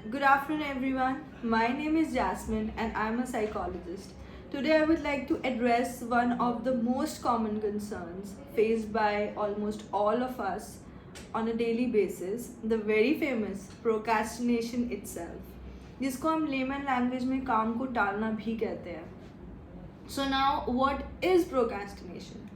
Good afternoon, everyone. My name is Jasmine, and I'm a psychologist. Today, I would like to address one of the most common concerns faced by almost all of us on a daily basis, the very famous procrastination itself, जिसको हम layman language में काम को टालना भी कहते हैं. So now, what is procrastination?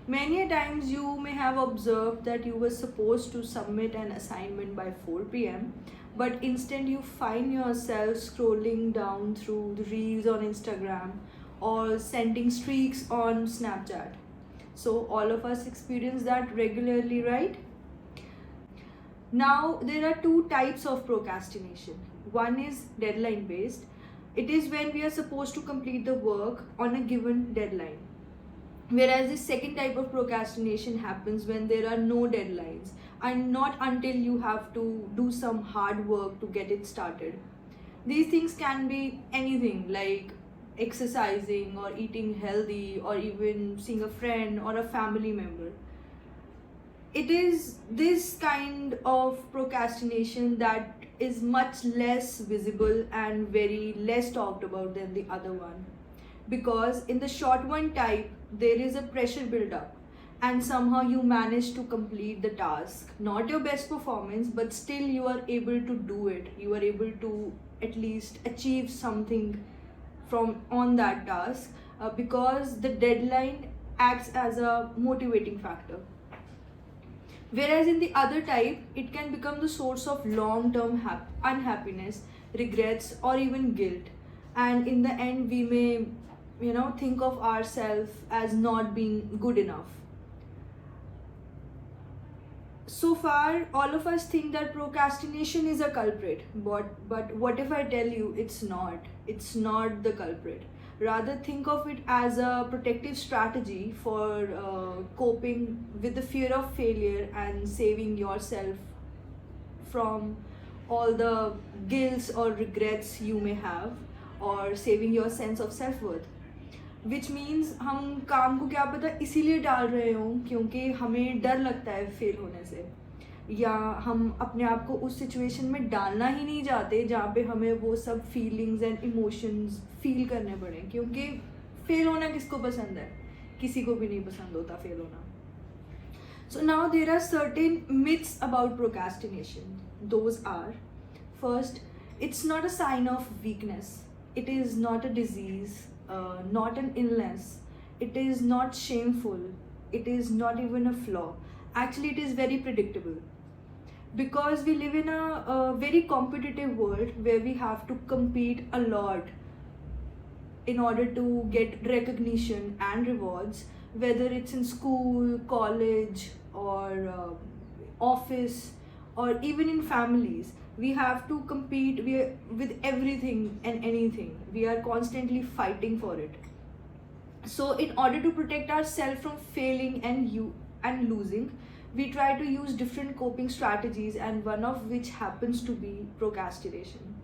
Many a times you may have observed that you were supposed to submit an assignment by 4 p.m., but instead you find yourself scrolling down through the reels on Instagram or sending streaks on Snapchat. So, all of us experience that regularly, right? Now, there are two types of procrastination. One is deadline based. It is when we are supposed to complete the work on a given deadline. Whereas the second type of procrastination happens when there are no deadlines and not until you have to do some hard work to get it started. These things can be anything like exercising or eating healthy or even seeing a friend or a family member. It is this kind of procrastination that is much less visible and very less talked about than the other one, because in the short one type there is a pressure build up and somehow you manage to complete the task, not your best performance, but still you are able to do it, you are able to at least achieve something from on that task, because the deadline acts as a motivating factor. Whereas in the other type, it can become the source of long term unhappiness, regrets, or even guilt. And in the end, we may, think of ourselves as not being good enough. So far, all of us think that procrastination is a culprit, but what if I tell you it's not? It's not the culprit. Rather, think of it as a protective strategy for coping with the fear of failure and saving yourself from all the guilt or regrets you may have, or saving your sense of self-worth. Which means हम काम को क्या पता इसीलिए डाल रहे हों क्योंकि हमें डर लगता है फेल होने से, या हम अपने आप को उस सिचुएशन में डालना ही नहीं चाहते जहाँ पे हमें वो सब फीलिंग्स एंड इमोशंस फील करने पड़े, क्योंकि फेल होना किसको पसंद है? किसी को भी नहीं पसंद होता फेल होना. So now there are certain myths about procrastination. Those are: first, it's not a sign of weakness. It is not a disease, not an illness. It is not shameful. It is not even a flaw. Actually, it is very predictable, because we live in a very competitive world where we have to compete a lot in order to get recognition and rewards, whether it's in school, college, or office, or even in families. We have to compete with everything and anything. We are constantly fighting for it. So in order to protect ourselves from failing and losing, we try to use different coping strategies, and one of which happens to be procrastination.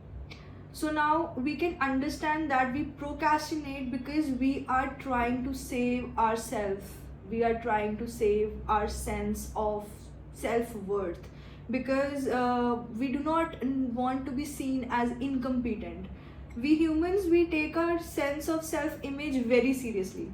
So now we can understand that we procrastinate because we are trying to save ourselves. We are trying to save our sense of self-worth, because we do not want to be seen as incompetent. We humans, we take our sense of self-image very seriously,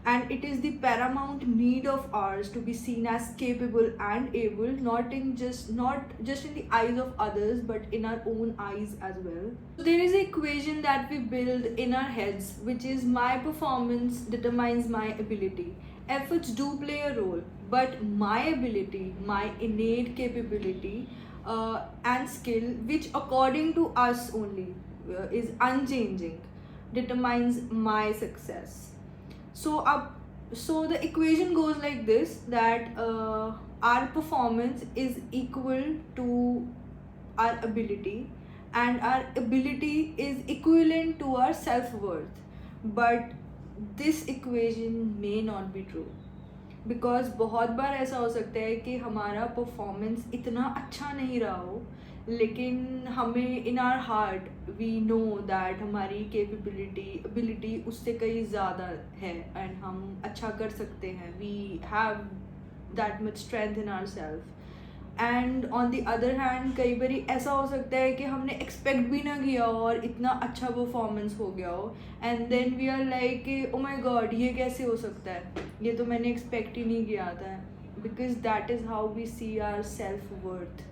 and it is the paramount need of ours to be seen as capable and able, not just in the eyes of others, but in our own eyes as well. So there is an equation that we build in our heads, which is my performance determines my ability. Efforts do play a role, but my ability, my innate capability and skill, which according to us only is unchanging, determines my success. So the equation goes like this, that our performance is equal to our ability, and our ability is equivalent to our self-worth. But this equation may not be true, because बहुत बार ऐसा हो सकता है कि हमारा performance इतना अच्छा नहीं रहा हो, लेकिन हमें in our heart we know that हमारी एबिलिटी उससे कहीं ज़्यादा है एंड हम अच्छा कर सकते हैं. We have that much strength in our self, and on the other hand कई बार ऐसा हो सकता है कि हमने एक्सपेक्ट भी ना किया हो और इतना अच्छा परफॉर्मेंस हो गया हो, and then we are like oh my God ये कैसे हो सकता है, ये तो मैंने एक्सपेक्ट ही नहीं किया था, because that is how we see our self worth.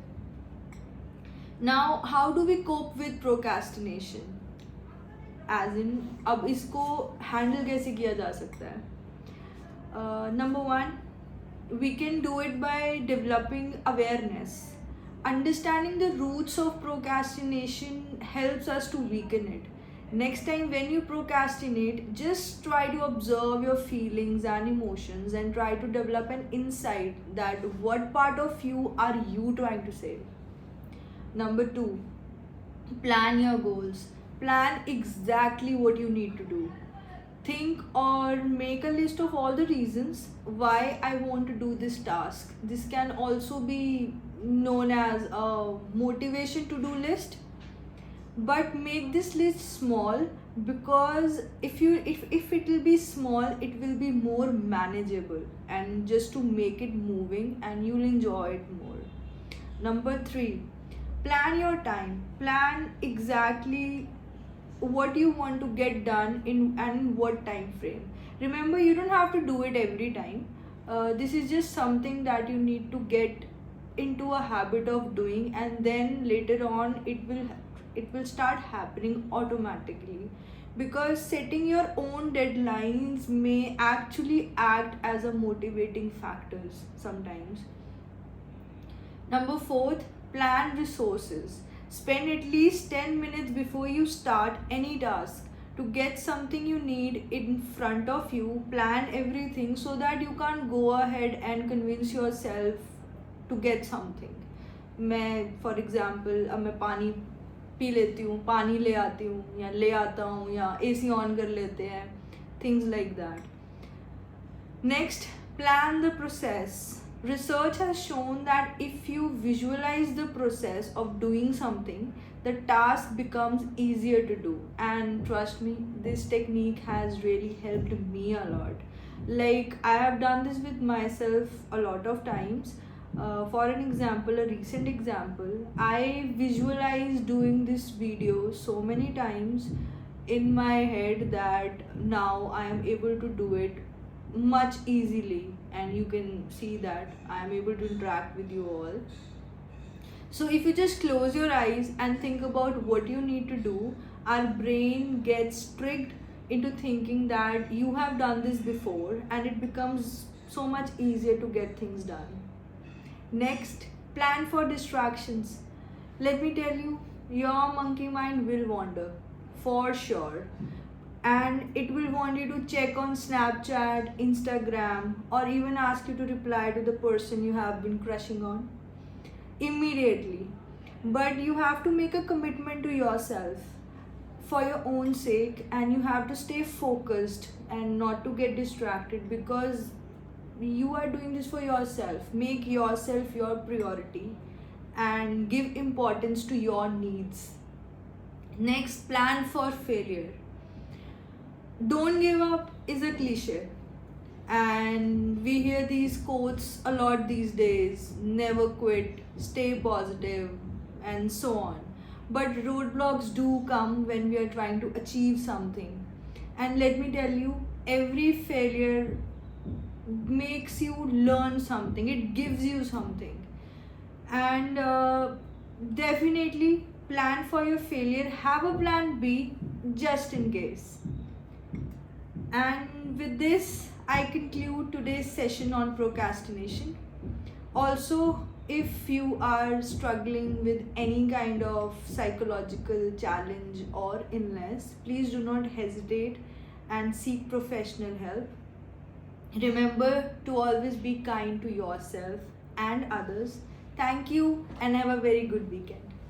Now how do we cope with procrastination, as in अब इसको हैंडल कैसे किया जा सकता है. Number 1, we can do it by developing awareness. Understanding the roots of procrastination helps us to weaken it. Next time when you procrastinate, just try to observe your feelings and emotions and try to develop an insight that what part of you are you trying to say. Number 2, plan your goals. Plan exactly what you need to do. Think or make a list of all the reasons why I want to do this task. This can also be known as a motivation to do list, but make this list small, because if it will be small, it will be more manageable, and just to make it moving and you'll enjoy it more. Number 3, plan your time. Plan exactly what you want to get done in what time frame. Remember, you don't have to do it every time. This is just something that you need to get into a habit of doing, and then later on it will start happening automatically, because setting your own deadlines may actually act as a motivating factors sometimes. Number 4, plan resources. Spend at least 10 minutes before you start any task to get something you need in front of you. Plan everything so that you can't go ahead and convince yourself to get something. मैं for example अब मैं पानी P लेती हूँ, पानी ले आती हूँ या ले आता हूँ, या AC ऑन कर लेते हैं, things like that. Next, plan the process. Research has shown that if you visualize the process of doing something, the task becomes easier to do. And trust me, this technique has really helped me a lot. Like, I have done this with myself a lot of times. For an example, a recent example, I visualized doing this video so many times in my head that now I am able to do it much easily, and you can see that I am able to interact with you all. So if you just close your eyes and think about what you need to do, our brain gets tricked into thinking that you have done this before, and it becomes so much easier to get things done. Next, plan for distractions. Let me tell you, your monkey mind will wander for sure, and it will want you to check on Snapchat, Instagram, or even ask you to reply to the person you have been crushing on immediately. But you have to make a commitment to yourself for your own sake, and you have to stay focused and not to get distracted, because you are doing this for yourself. Make yourself your priority and give importance to your needs. Next, plan for failure. Don't give up is a cliche, and we hear these quotes a lot these days: never quit, stay positive, and so on. But roadblocks do come when we are trying to achieve something, and let me tell you, every failure makes you learn something, it gives you something. And definitely plan for your failure, have a plan B just in case. And with this, I conclude today's session on procrastination. Also, if you are struggling with any kind of psychological challenge or illness, please do not hesitate and seek professional help. Remember to always be kind to yourself and others. Thank you, and have a very good weekend.